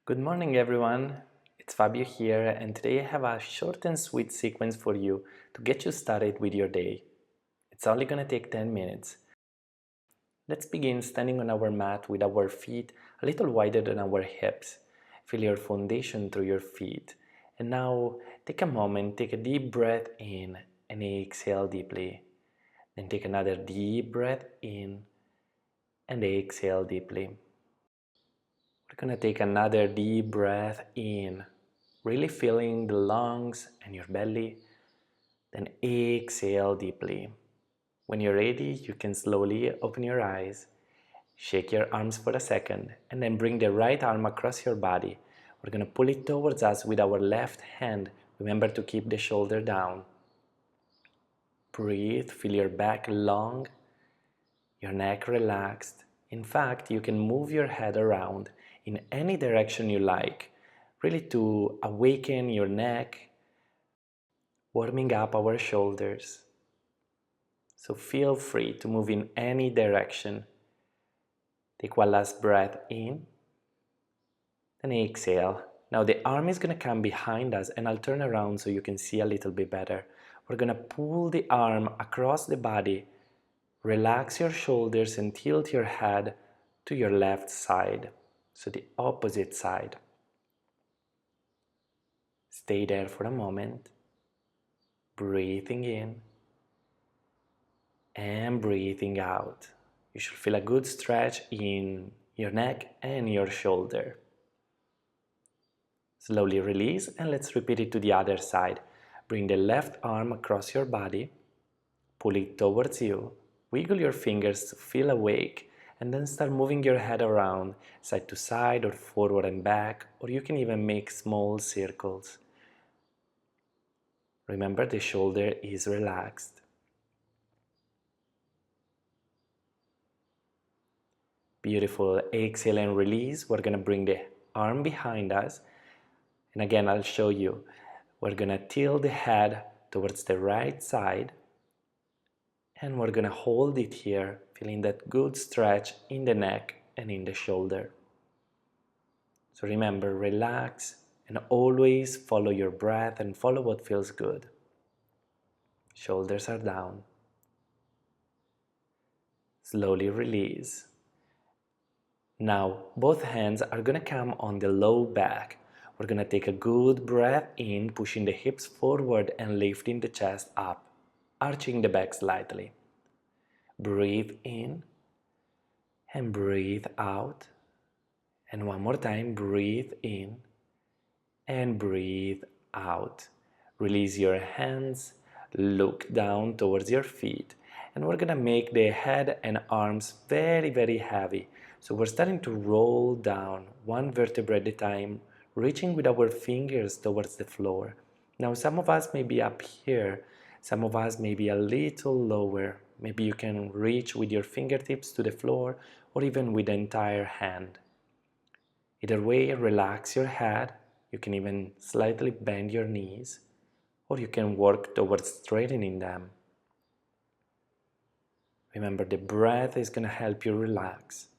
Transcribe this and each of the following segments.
Good morning, everyone. It's Fabio here, and today I have a short and sweet sequence for you to get you started with your day. It's only gonna take 10 minutes. Let's begin standing on our mat with our feet a little wider than our hips. Feel your foundation through your feet. And now take a moment, take a deep breath in and exhale deeply. Then take another deep breath in and exhale deeply. We're gonna take another deep breath in, really feeling the lungs and your belly. Then exhale deeply. When you're ready, you can slowly open your eyes, shake your arms for a second, and then bring the right arm across your body. We're gonna pull it towards us with our left hand. Remember to keep the shoulder down. Breathe, feel your back long, your neck relaxed. In fact, you can move your head around in any direction you like, really to awaken your neck, warming up our shoulders. So feel free to move in any direction. Take one last breath in, then exhale. Now the arm is going to come behind us and I'll turn around so you can see a little bit better. We're going to pull the arm across the body. Relax your shoulders and tilt your head to your left side, so the opposite side. Stay there for a moment, breathing in and breathing out. You should feel a good stretch in your neck and your shoulder. Slowly release and let's repeat it to the other side. Bring the left arm across your body, pull it towards you, wiggle your fingers to feel awake, and then start moving your head around side to side or forward and back, or you can even make small circles. Remember, the shoulder is relaxed. Beautiful. Exhale and release. We're going to bring the arm behind us. And again, I'll show you. We're going to tilt the head towards the right side. And we're going to hold it here, feeling that good stretch in the neck and in the shoulder. So remember, relax and always follow your breath and follow what feels good. Shoulders are down. Slowly release. Now, both hands are going to come on the low back. We're going to take a good breath in, pushing the hips forward and lifting the chest up, arching the back slightly. Breathe in and breathe out. And one more time, breathe in and breathe out. Release your hands, look down towards your feet, and we're gonna make the head and arms very, very heavy. So we're starting to roll down one vertebra at a time, reaching with our fingers towards the floor. Now, some of us may be up here, some of us may be a little lower. Maybe you can reach with your fingertips to the floor or even with the entire hand. Either way, relax your head. You can even slightly bend your knees, or you can work towards straightening them. Remember, the breath is going to help you relax.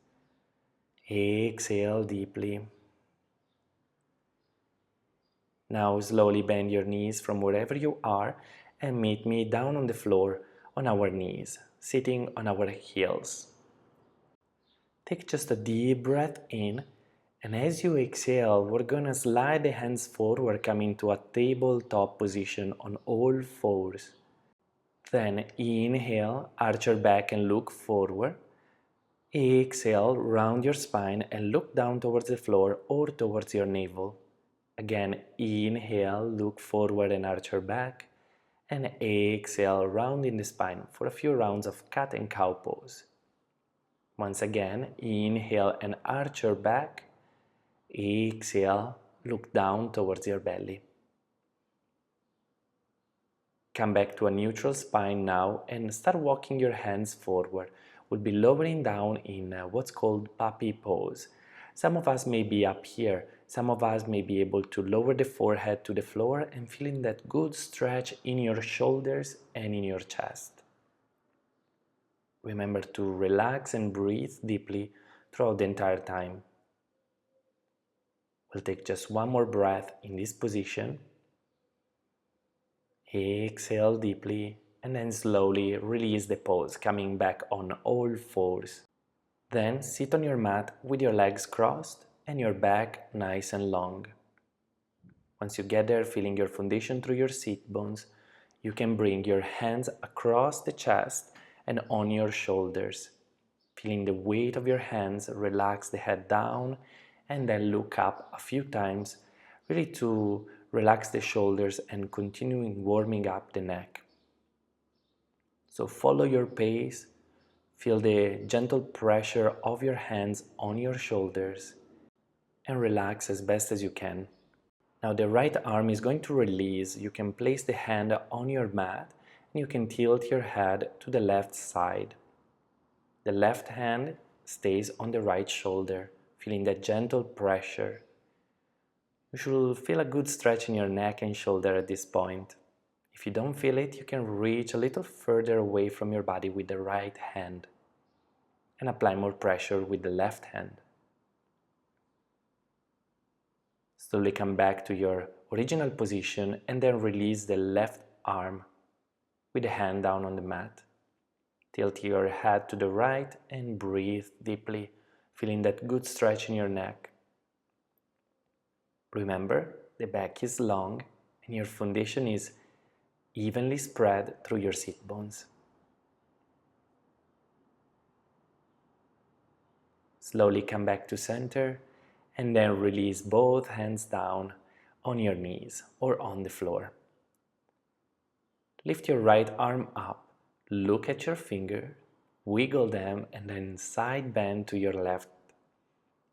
Exhale deeply. Now slowly bend your knees from wherever you are and meet me down on the floor on our knees, sitting on our heels. Take just a deep breath in, and as you exhale, we're gonna slide the hands forward, coming to a tabletop position on all fours. Then inhale, arch your back and look forward. Exhale, round your spine and look down towards the floor or towards your navel. Again, inhale, look forward and arch your back. And exhale, round in the spine for a few rounds of cat and cow pose. Once again, inhale and arch your back. Exhale, look down towards your belly. Come back to a neutral spine now and start walking your hands forward. We'll be lowering down in what's called puppy pose. Some of us may be up here. Some of us may be able to lower the forehead to the floor and feeling that good stretch in your shoulders and in your chest. Remember to relax and breathe deeply throughout the entire time. We'll take just one more breath in this position. Exhale deeply and then slowly release the pose, coming back on all fours. Then sit on your mat with your legs crossed and your back nice and long. Once you get there, feeling your foundation through your seat bones, you can bring your hands across the chest and on your shoulders. Feeling the weight of your hands, relax the head down and then look up a few times, really to relax the shoulders and continuing warming up the neck. So follow your pace, feel the gentle pressure of your hands on your shoulders and relax as best as you can. Now the right arm is going to release. You can place the hand on your mat and you can tilt your head to the left side. The left hand stays on the right shoulder, feeling that gentle pressure. You should feel a good stretch in your neck and shoulder at this point. If you don't feel it, you can reach a little further away from your body with the right hand and apply more pressure with the left hand. Slowly come back to your original position and then release the left arm with the hand down on the mat. Tilt your head to the right and breathe deeply, feeling that good stretch in your neck. Remember, the back is long and your foundation is evenly spread through your seat bones. Slowly come back to center and then release both hands down on your knees or on the floor. Lift your right arm up, look at your finger, wiggle them and then side bend to your left.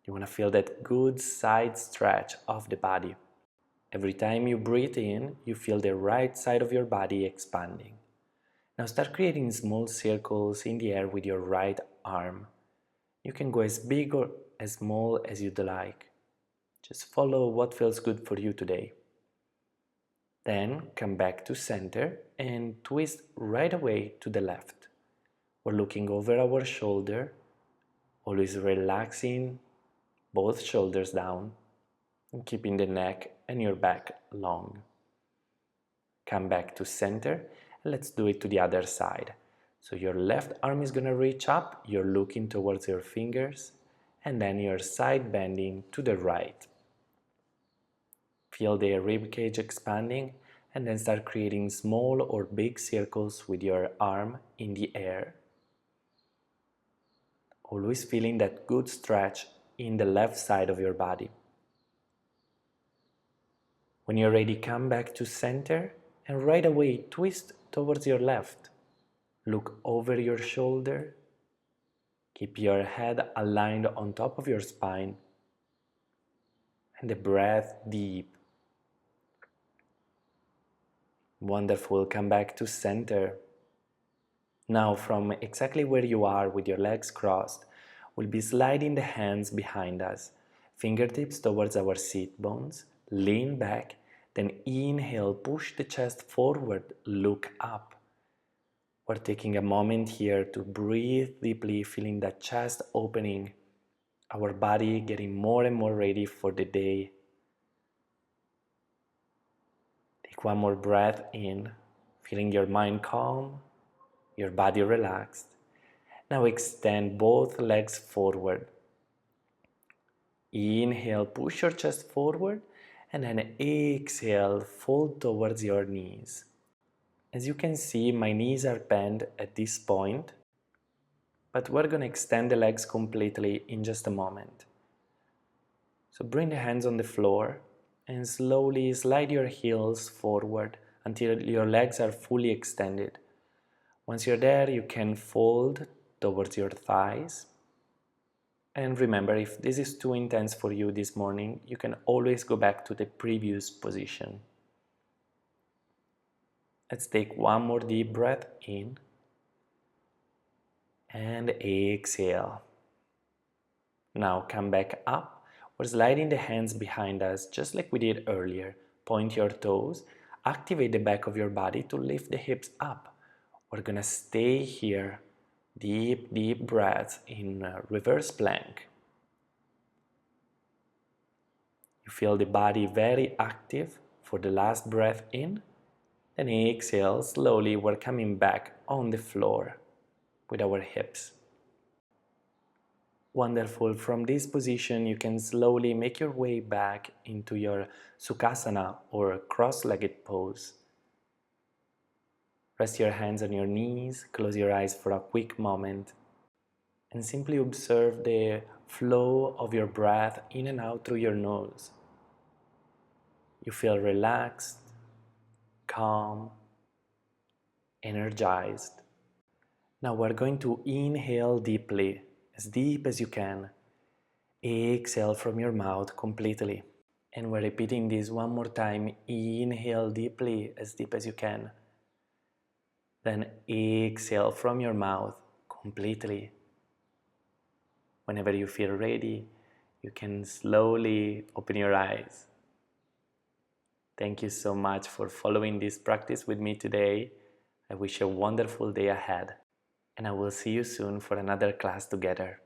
You want to feel that good side stretch of the body. Every time you breathe in, you feel the right side of your body expanding. Now start creating small circles in the air with your right arm. You can go as big or as small as you'd like. Just follow what feels good for you today. Then come back to center and twist right away to the left. We're looking over our shoulder, always relaxing both shoulders down and keeping the neck and your back long. Come back to center and let's do it to the other side. So your left arm is gonna reach up, you're looking towards your fingers, and then you're side bending to the right. Feel the rib cage expanding and then start creating small or big circles with your arm in the air. Always feeling that good stretch in the left side of your body. When you're ready, come back to center and right away twist towards your left. Look over your shoulder. Keep your head aligned on top of your spine. And the breath deep. Wonderful. Come back to center. Now from exactly where you are with your legs crossed, we'll be sliding the hands behind us. Fingertips towards our seat bones. Lean back. Then inhale, push the chest forward, look up. We're taking a moment here to breathe deeply, feeling that chest opening, our body getting more and more ready for the day. Take one more breath in, feeling your mind calm, your body relaxed. Now extend both legs forward. Inhale, push your chest forward, and then exhale, fold towards your knees. As you can see, my knees are bent at this point, but we're going to extend the legs completely in just a moment. So bring the hands on the floor and slowly slide your heels forward until your legs are fully extended. Once you're there, you can fold towards your thighs. And remember, if this is too intense for you this morning, you can always go back to the previous position. Let's take one more deep breath in and exhale. Now come back up. We're sliding the hands behind us just like we did earlier. Point your toes, activate the back of your body to lift the hips up. We're gonna stay here. Deep, deep breaths in reverse plank. You feel the body very active for the last breath in. Then exhale, slowly we're coming back on the floor with our hips. Wonderful. From this position, you can slowly make your way back into your Sukhasana or cross-legged pose. Rest your hands on your knees, close your eyes for a quick moment, and simply observe the flow of your breath in and out through your nose. You feel relaxed, calm, energized. Now we're going to inhale deeply, as deep as you can. Exhale from your mouth completely. And we're repeating this one more time. Inhale deeply, as deep as you can. Then exhale from your mouth completely. Whenever you feel ready, you can slowly open your eyes. Thank you so much for following this practice with me today. I wish you a wonderful day ahead, and I will see you soon for another class together.